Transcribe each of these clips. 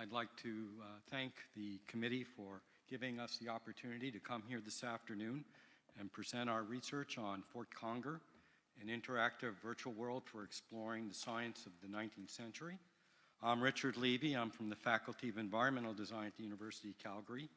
I'd like to thank the committee for giving us the opportunity to come here this afternoon and present our research on Fort Conger, an interactive virtual world for exploring the science of the 19th century. I'm Richard LEVY. I'm from the Faculty of Environmental Design at the University of Calgary.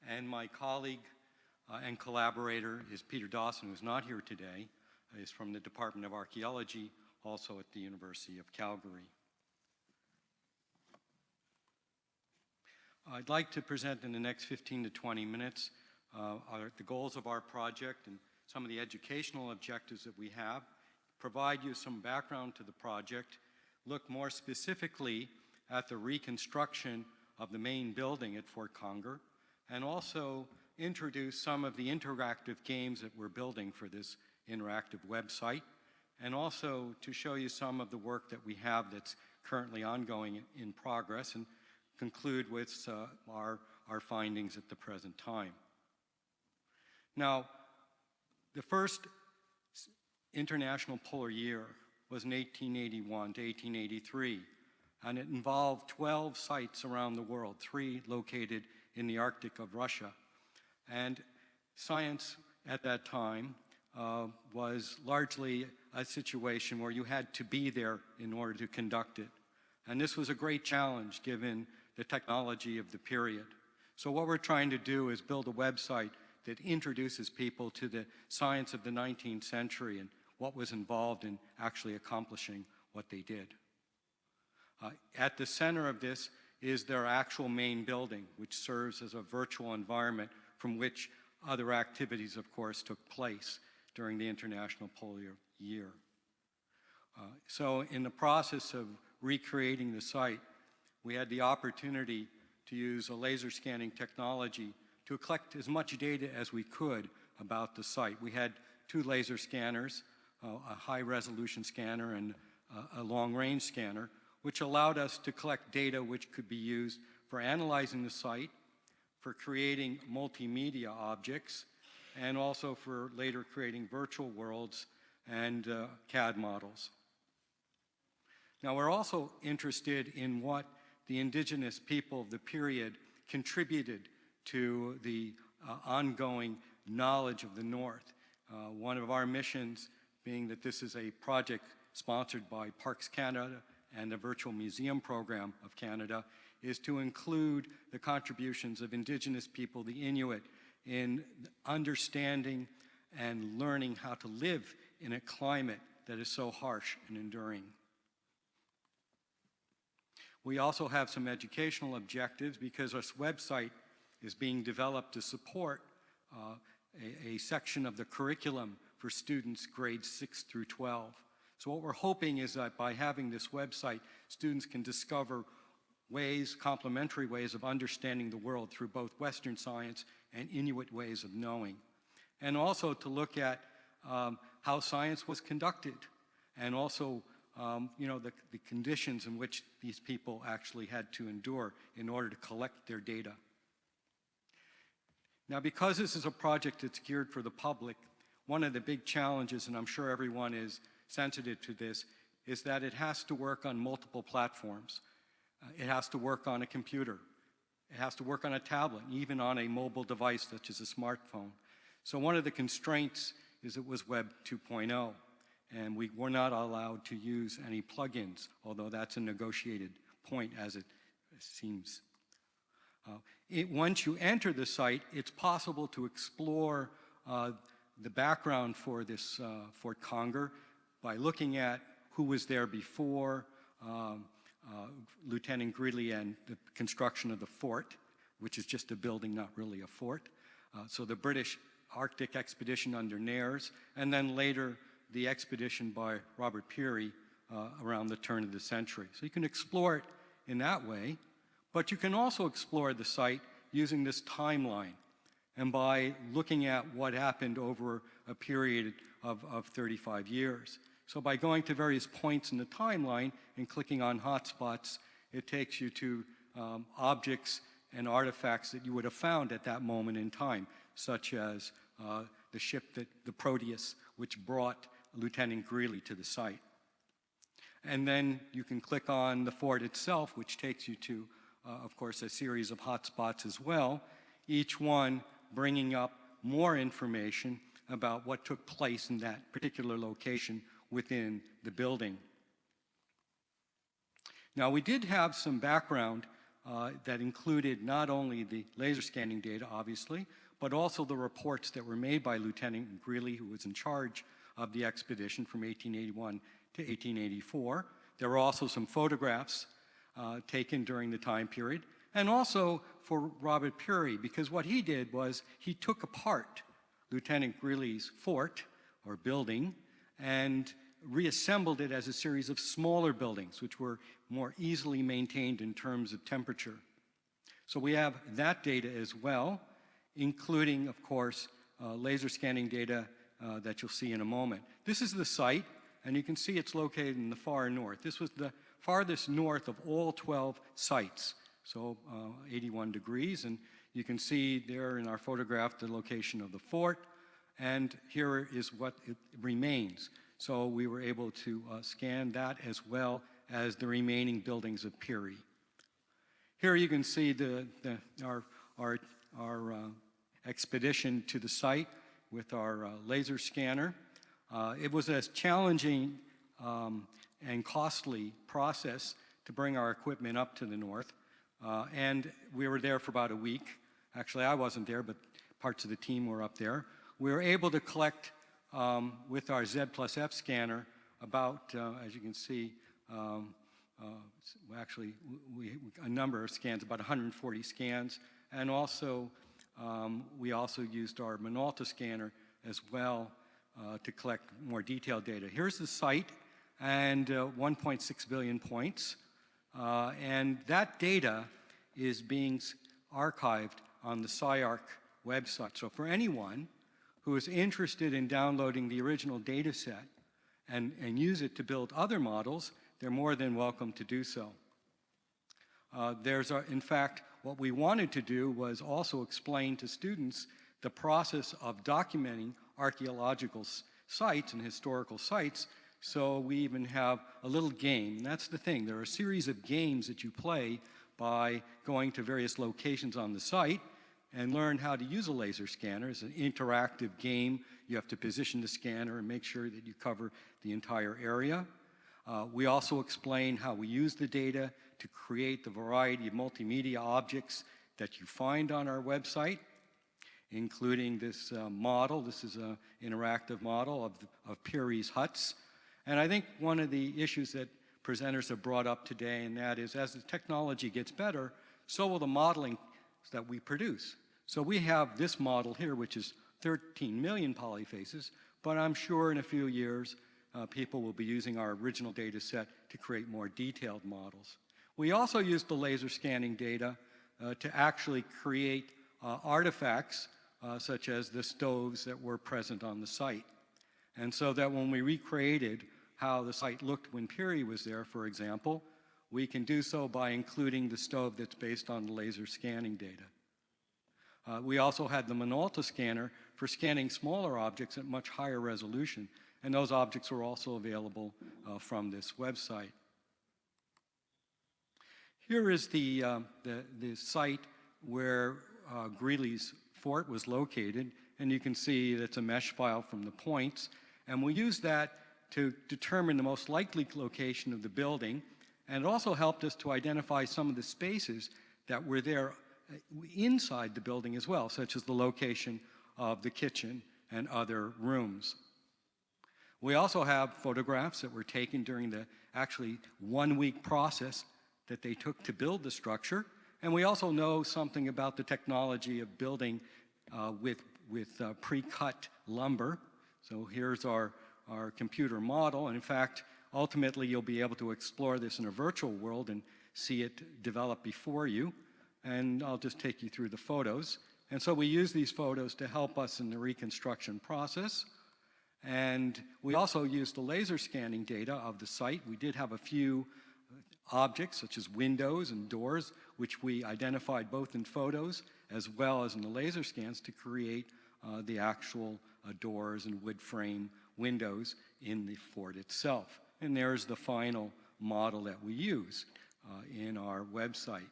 And my colleague and collaborator is Peter Dawson, who's not here today. He's from the Department of Archaeology, also at the University of Calgary. I'd like to present in the next 15 to 20 minutes the goals of our project and some of the educational objectives that we have, provide you some background to the project, look more specifically at the reconstruction of the main building at Fort Conger, and also introduce some of the interactive games that we're building for this interactive website, and also to show you some of the work that we have that's currently ongoing in progress, and conclude with our findings at the present time. Now, the first International Polar Year was in 1881 to 1883, and it involved 12 sites around the world, 3 located in the Arctic of Russia. And science at that time was largely a situation where you had to be there in order to conduct it. And this was a great challenge given the technology of the period. So what we're trying to do is build a website that introduces people to the science of the 19th century and what was involved in actually accomplishing what they did. At the center of this is their actual main building, which serves as a virtual environment from which other activities, of course, took place during the International Polar Year. So in the process of recreating the site, we had the opportunity to use a laser scanning technology to collect as much data as we could about the site. We had 2 laser scanners, a high-resolution scanner and a long-range scanner, which allowed us to collect data which could be used for analyzing the site, for creating multimedia objects, and also for later creating virtual worlds and CAD models. Now, we're also interested in what the indigenous people of the period contributed to the ongoing knowledge of the North. One of our missions, being that this is a project sponsored by Parks Canada and the Virtual Museum Program of Canada, is to include the contributions of indigenous people, the Inuit, in understanding and learning how to live in a climate that is so harsh and enduring. We also have some educational objectives because our website is being developed to support a section of the curriculum for students grades 6 through 12. So what we're hoping is that by having this website, students can discover ways, complementary ways of understanding the world through both Western science and Inuit ways of knowing. And also to look at how science was conducted and also the conditions in which these people actually had to endure in order to collect their data. Now, because this is a project that's geared for the public, one of the big challenges, and I'm sure everyone is sensitive to this, is that it has to work on multiple platforms. It has to work on a computer. It has to work on a tablet, even on a mobile device such as a smartphone. So one of the constraints is it was Web 2.0, and we were not allowed to use any plugins, although that's a negotiated point as it seems. Once you enter the site, it's possible to explore the background for this Fort Conger by looking at who was there before Lieutenant Greeley and the construction of the fort, which is just a building, not really a fort. So the British Arctic expedition under Nares, and then later the expedition by Robert Peary around the turn of the century. So you can explore it in that way, but you can also explore the site using this timeline and by looking at what happened over a period of 35 years. So by going to various points in the timeline and clicking on hotspots, it takes you to objects and artifacts that you would have found at that moment in time, such as the ship, the Proteus, which brought Lieutenant Greeley to the site. And then you can click on the fort itself, which takes you to of course, a series of hotspots as well, each one bringing up more information about what took place in that particular location within the building. Now, we did have some background that included not only the laser scanning data, obviously, but also the reports that were made by Lieutenant Greeley, who was in charge of the expedition from 1881 to 1884. There were also some photographs taken during the time period, and also for Robert Peary, because what he did was he took apart Lieutenant Greeley's fort, or building, and reassembled it as a series of smaller buildings, which were more easily maintained in terms of temperature. So we have that data as well, including, of course, laser scanning data that you'll see in a moment. This is the site, and you can see it's located in the far north. This was the farthest north of all 12 sites, so 81 degrees, and you can see there in our photograph the location of the fort, and here is what it remains. So we were able to scan that as well as the remaining buildings of Peary. Here you can see our expedition to the site with our laser scanner. It was a challenging and costly process to bring our equipment up to the north, and we were there for about a week. Actually, I wasn't there, but parts of the team were up there. We were able to collect with our Z+F scanner about, as you can see, actually a number of scans, about 140 scans, and also we also used our Minolta scanner as well to collect more detailed data. Here's the site and 1.6 billion points, and that data is being archived on the SciArc website. So for anyone who is interested in downloading the original data set and use it to build other models, they're more than welcome to do so. In fact, what we wanted to do was also explain to students the process of documenting archaeological sites and historical sites, so we even have a little game. And that's the thing. There are a series of games that you play by going to various locations on the site and learn how to use a laser scanner. It's an interactive game. You have to position the scanner and make sure that you cover the entire area. We also explain how we use the data to create the variety of multimedia objects that you find on our website, including this model. This is an interactive model of Peary's huts. And I think one of the issues that presenters have brought up today, and that is as the technology gets better, so will the modeling that we produce. So we have this model here, which is 13 million polyfaces, but I'm sure in a few years people will be using our original data set to create more detailed models. We also used the laser scanning data to actually create artifacts such as the stoves that were present on the site. And so that when we recreated how the site looked when Peary was there, for example, we can do so by including the stove that's based on the laser scanning data. We also had the Minolta scanner for scanning smaller objects at much higher resolution, and those objects were also available from this website. Here is the site where Greeley's fort was located, and you can see that's a mesh file from the points, and we used that to determine the most likely location of the building, and it also helped us to identify some of the spaces that were there inside the building as well, such as the location of the kitchen and other rooms. We also have photographs that were taken during the actually 1-week process that they took to build the structure, and we also know something about the technology of building with pre-cut lumber. So here's our computer model, and in fact, ultimately you'll be able to explore this in a virtual world and see it develop before you. And I'll just take you through the photos. And so we use these photos to help us in the reconstruction process. And we also used the laser scanning data of the site. We did have a few objects, such as windows and doors, which we identified both in photos as well as in the laser scans to create the actual doors and wood frame windows in the fort itself. And there's the final model that we use in our website.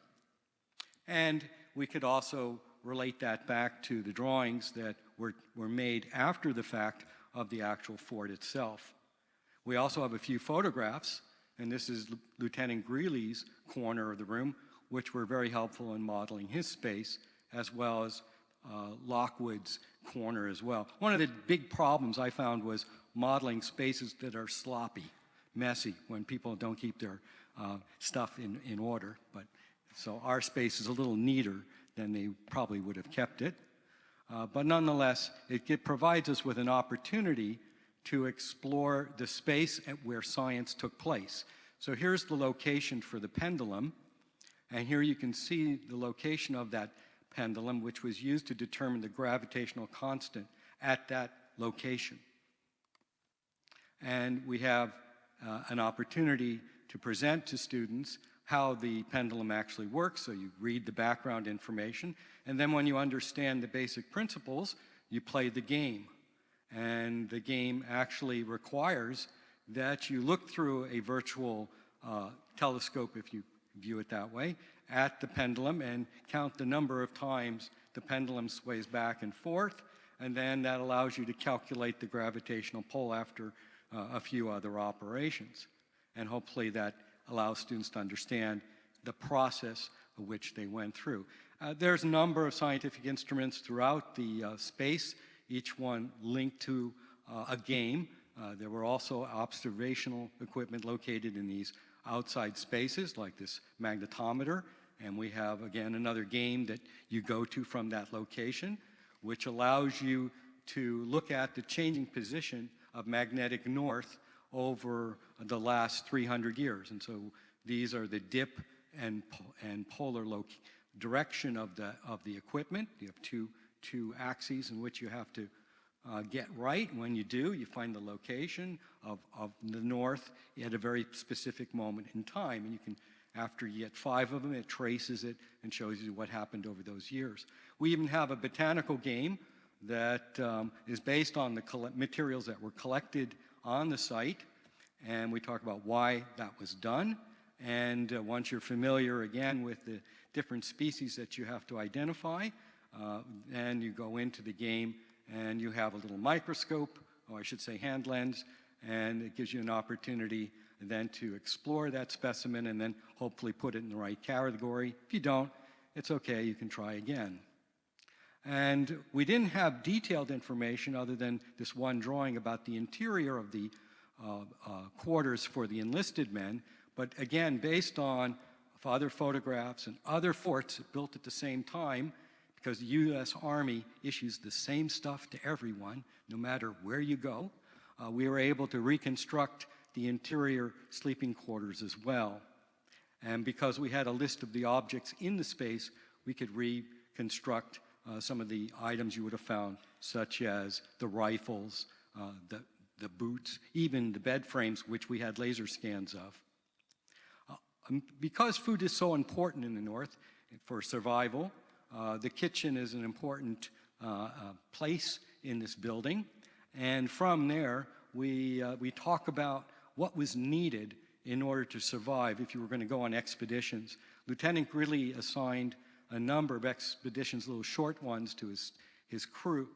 And we could also relate that back to the drawings that were made after the fact of the actual fort itself. We also have a few photographs, and this is Lieutenant Greeley's corner of the room, which were very helpful in modeling his space, as well as Lockwood's corner as well. One of the big problems I found was modeling spaces that are sloppy, messy, when people don't keep their stuff in order. So our space is a little neater than they probably would have kept it. But nonetheless, it provides us with an opportunity to explore the space where science took place. So here's the location for the pendulum, and here you can see the location of that pendulum, which was used to determine the gravitational constant at that location. And we have an opportunity to present to students how the pendulum actually works, so you read the background information, and then when you understand the basic principles, you play the game. And the game actually requires that you look through a virtual telescope, if you view it that way, at the pendulum and count the number of times the pendulum sways back and forth, and then that allows you to calculate the gravitational pull after a few other operations. And hopefully that allows students to understand the process of which they went through. There's a number of scientific instruments throughout the space, each one linked to a game. There were also observational equipment located in these outside spaces, like this magnetometer, and we have, again, another game that you go to from that location, which allows you to look at the changing position of magnetic north over the last 300 years. And so these are the dip and polar direction of the equipment. You have two axes in which you have to get right. When you do, you find the location of the north at a very specific moment in time. And you can, after you get 5 of them, it traces it and shows you what happened over those years. We even have a botanical game that is based on the materials that were collected on the site, and we talk about why that was done. And once you're familiar again with the different species that you have to identify, then you go into the game and you have a little microscope, or I should say hand lens, and it gives you an opportunity then to explore that specimen and then hopefully put it in the right category. If you don't, it's okay, you can try again. And we didn't have detailed information other than this one drawing about the interior of the quarters for the enlisted men, but again, based on other photographs and other forts built at the same time, because the U.S. Army issues the same stuff to everyone, no matter where you go, we were able to reconstruct the interior sleeping quarters as well. And because we had a list of the objects in the space, we could reconstruct some of the items you would have found, such as the rifles, the boots, even the bed frames, which we had laser scans of. Because food is so important in the North for survival, the kitchen is an important place in this building. And from there, we talk about what was needed in order to survive if you were going to go on expeditions. Lieutenant Greeley assigned a number of expeditions, little short ones, to his crew,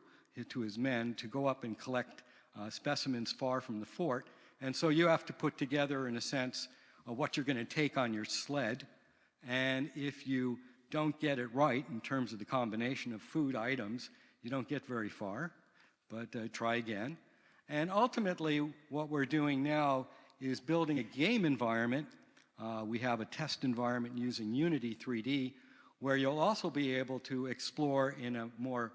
to his men, to go up and collect specimens far from the fort. And so you have to put together, in a sense, what you're going to take on your sled. And if you don't get it right in terms of the combination of food items, you don't get very far, but try again. And ultimately, what we're doing now is building a game environment. We have a test environment using Unity 3D, where you'll also be able to explore in a more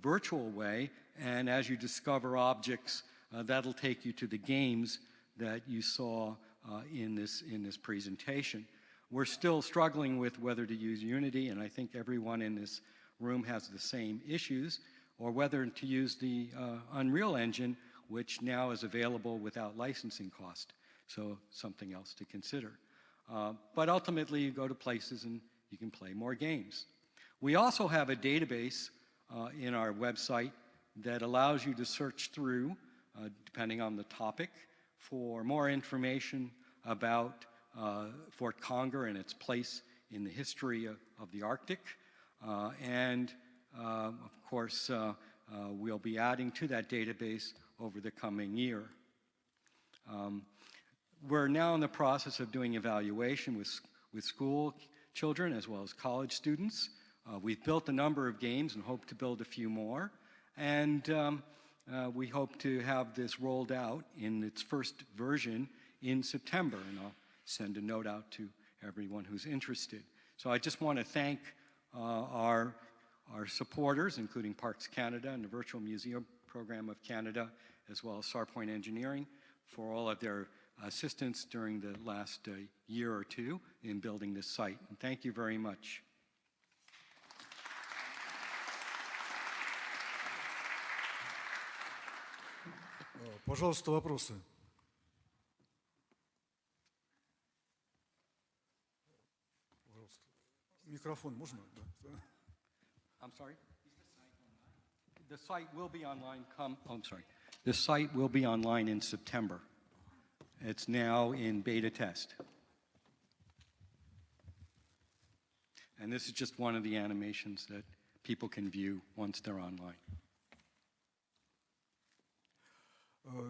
virtual way, and as you discover objects, that'll take you to the games that you saw in this presentation. We're still struggling with whether to use Unity, and I think everyone in this room has the same issues, or whether to use the Unreal Engine, which now is available without licensing cost, so something else to consider. But ultimately, you go to places and you can play more games. We also have a database in our website that allows you to search through, depending on the topic, for more information about Fort Conger and its place in the history of the Arctic. And of course, we'll be adding to that database over the coming year. We're now in the process of doing evaluation with school children as well as college students. We've built a number of games and hope to build a few more. And we hope to have this rolled out in its first version in September. And I'll send a note out to everyone who's interested. So I just want to thank our supporters, including Parks Canada and the Virtual Museum Program of Canada, as well as Sarpoint Engineering, for all of their assistance during the last year or two in building this site. And thank you very much. Пожалуйста, вопросы. Пожалуйста. Микрофон можно? Да. I'm sorry? The site will be online I'm sorry. The site will be online in September. It's now in beta test. And this is just one of the animations that people can view once they're online.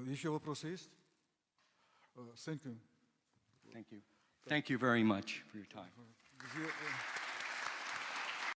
Еще вопросы есть? Thank you. Thank you. Thank you very much for your time.